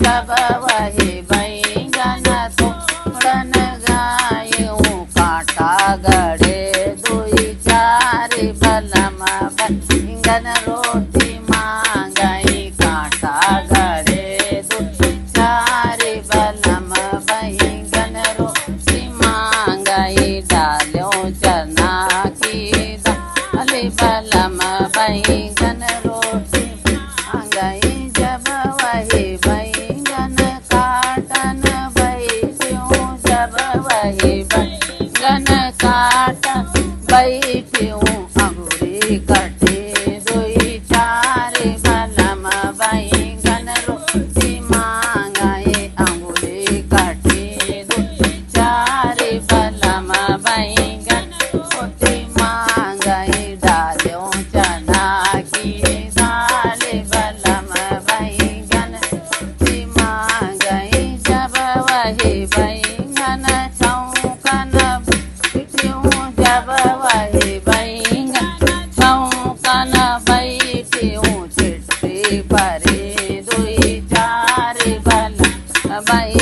जब वही बैंगन तोड़न गायूं कांटा गड़े दुई चार बलम बैंगन रोटी मांगई कांटा गड़े दुई चार बलम बैंगन रोटी मांगई डालो चना की दाल बलम बैंगन रोटी मांगई जब वही बैंगन काटन बैठ्यूं जब वही बैंगन काटन बैठ्यूं अंगूरी कटे दुई चार बलम बैंगन रोटी मांगई अंगूरी कटे दुई चार बलम बैंगन रोटी मांगई डालो चना की दाल बलम बैंगन रोटी मांगई जब वही बैंगन छौंकन बैठ्यूं जब वही बैंगन छौंकन बैठ्यूं चिट्ठी परे दुई चार बलम बैंगन